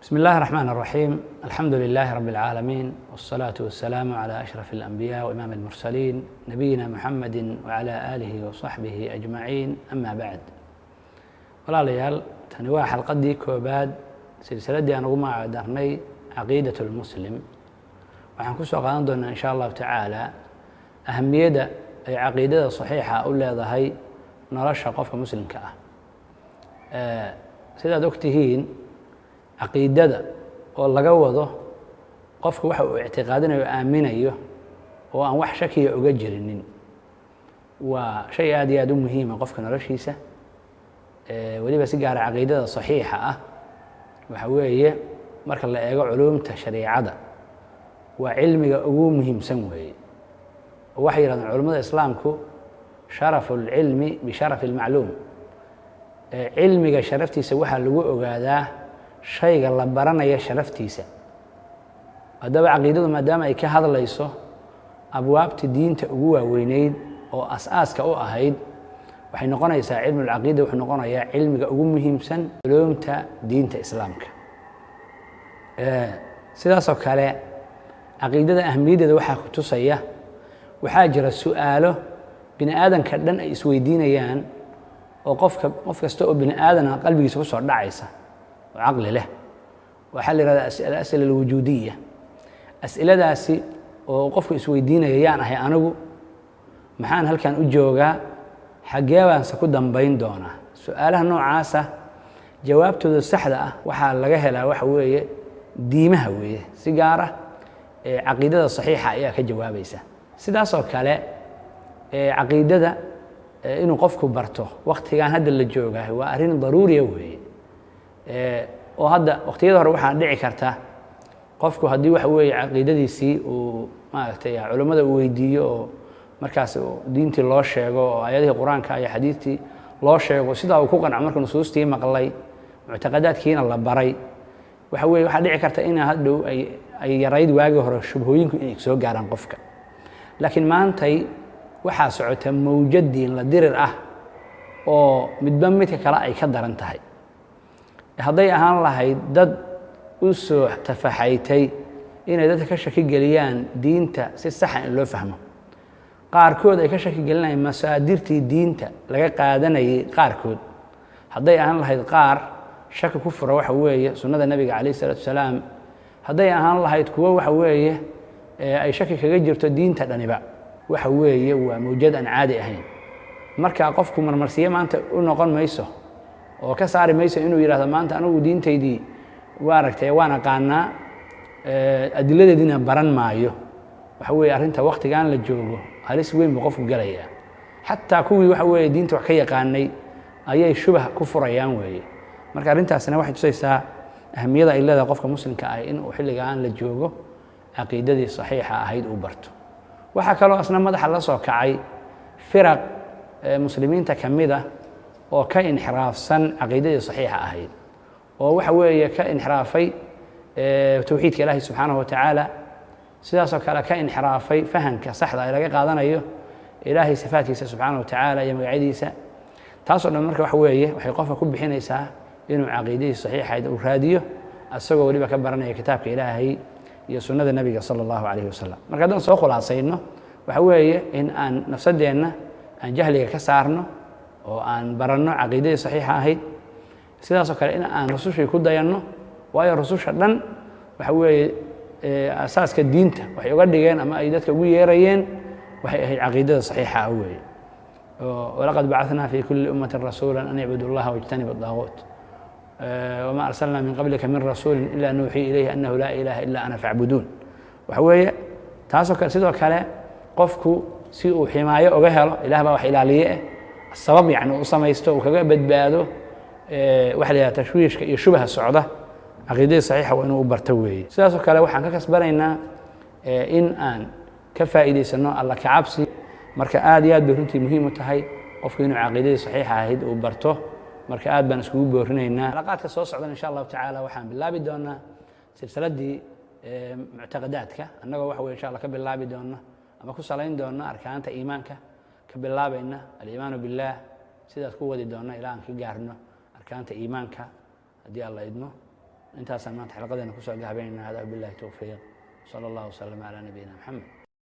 بسم الله الرحمن الرحيم. الحمد لله رب العالمين، والصلاة والسلام على أشرف الأنبياء وإمام المرسلين نبينا محمد وعلى آله وصحبه أجمعين. أما بعد، walaalayaal tani waa xalqadii koobaad silsiladii aan ugu magacdarnay caqiidat lmuslim. waxaan ku soo qaadan doonaa insha allahu tacaala ahamiyadda ay caqiidada saxiixa u leedahay nolosha qofka muslimka ah. sidaad ogtihiin, caqiidada oo laga wado qofka waxa uu ictiqaadinayo o aaminayo oo aan wax shakiya uga jirinin, waa shay aad iyo aad u muhiima qofka noloshiisa. weliba si gaara caqiidada saxiixa ah waxa weeye marka la eego culuumta shariicada waa cilmiga ugu muhiimsan weeye. waxay yidhahdeen culummada islaamku sharafu اlcilmi bisharafi اlmacluum. cilmiga sharaftiisa waxaa lagu ogaadaa shayga la baranaya sharaftiisa. haddaba caqiidadu maadaama ay ka hadlayso abwaabta diinta ugu waaweyneyd oo as-aaska u ahayd, waxay noqonaysaa cilmu lcaqiida wuxuu noqonayaa cilmiga ugu muhiimsan culuumta diinta islaamka. sidaasoo kale caqiidada ahmiyaddeeda waxaa ku tusaya, waxaa jira su'aalo bini aadanka dhan ay isweydiinayaan oo qof kasta oo bini aadana qalbigiisa kusoo dhacaysa oo caqli leh. waxaa la yihahdaa alas'ila alwujuudiya. as'iladaasi oo qofku isweydiinaya, yaan ahay anigu, maxaan halkan u joogaa, xaggee baanse ku dambayn doonaa. su-aalaha noocaasa jawaabtooda saxda ah waxaa laga helaa waxa weeye diimaha weeye. si gaar ah caqiidada saxiixa ayaa ka jawaabaysa. sidaasoo kale caqiidada inuu qofku barto waktigan hadda la joogaah waa arrin daruuriya weeye. oo hadda waqtiyada hore waxaa dhici karta qofku haddii waxa weeye caqiidadiisii uu maaragtay culummada uu weydiiyo oo markaas diintii loo sheego oo aayadihii qur-aanka iyo xadiidtii loo sheego, sidaa uu ku qanco marka nusuustii maqlay, muctaqadaadkiina la baray, waxa weeye waxaa dhici karta in hadhow ay yarayd waagii hore shubhooyinku inay soo gaaraan qofka. laakiin maantay waxaa socota mawjad diin la dirir ah oo midba midka kale ay ka daran tahay. hadday ahaan lahayd dad u soo tafaxaytay inay dadka ka shaki geliyaan diinta si saxa in loo fahmo, qaarkood ay ka shaki gelinayaan masaadirtii diinta laga qaadanayay qaarkood, hadday ahaan lahayd qaar shaki ku fura waxa weeye sunnada nebiga calayh isalaatu wasalaam, hadday ahaan lahayd kuwo waxa weeye ay shaki kaga jirto diinta dhaniba, waxa weeye waa mawjad aan caadi ahayn. marka qofku marmarsiye maanta u noqon mayso oo ka saari mayso inuu yidhahdo maanta anigu diintaydii waaragtay waan aqaanaa, adiladeediina baran maayo. waxa weeye arrinta waktigan la joogo halis weyn buu qofku gelayaa. xataa kuwii waxa weeye diinta wax ka yaqaanay ayay shubah ku furayaan weeye. marka arrintaasna waxay tusaysaa ahamiyada ay leedahay qofka muslimka ah inuu xilligaan la joogo caqiidadii saxiixa ahayd uu barto. waxaa kaloo asna madaxa la soo kacay firaq muslimiinta ka mid ah oo ka inxiraafsan caqiidadii saxiixa ahayd, oo waxa weeye ka inxiraafay towxiidka ilaahi subxaanahu watacaala. sidaasoo kale ka inxiraafay fahamka saxda ee laga qaadanayo ilaahay sifaadkiisa subxaanahu watacaala iyo magacyadiisa. taasoo dhan marka waxa weeye waxay qofka ku bixinaysaa inuu caqiidadii saxiixayd uu raadiyo, asagoo weliba ka baranaya kitaabka ilaahay iyo sunnada nebiga sala allahu calayhi wasalam. marka haddaan soo khulaasayno waxa weeye in aan nafsadeenna aan jahliga ka saarno oo aan baranno caqiidadii saxiixa ahayd. sidaasoo kale in aan rusushii ku dayanno, waayo rususha dhan waxa weeye asaaska diinta waxay uga dhigeen ama ay dadka ugu yeerayeen waxay ahayd caqiidada saxiixa ah weeye. walaqad bacaثnaa fi kuli ummatin rasuula an icbudu اllaha wاjtanibu الdaaguut wma arsalnaa min qablika min rasuuli ila nuuxii ilayhi anahu laa ilaha ila ana facbuduun. waxa weeye taasoo kale sidoo kale qofku si uu ximaayo uga helo, ilah baa wax ilaaliye sabab yani u samaysto uu kaga badbaado waxa la yidhaha tashwiishka iyo shubaha socda, caqiidadii saxiixa waa inuu u barto weeye. sidaasoo kale waxaan ka kasbanaynaa in aan ka faa'iidaysano alla ka cabsi. marka aad iyo aad bay runtii muhiim u tahay qofku inuu caqiidadii saxiixa ahayd uu barto. marka aad baan iskugu boorinaynaa. xalaqaadka soo socdan insha allahu tacaala waxaan bilaabi doonaa silsiladii muctaqadaadka, annagoo waxa weye insha allah ka bilaabi doona ama ku salayn doona arkaanta iimaanka, ka bilaabayna aliimaanu billaah, sidaas ku wadi doona ilaa aan ka gaarno arkaanta iimaanka haddii alla idmo. intaasaan maanta xalqadeena kusoo gahabaynayna hada billahi towfiiq sala allahu wasalama calaa nabiyina maxamed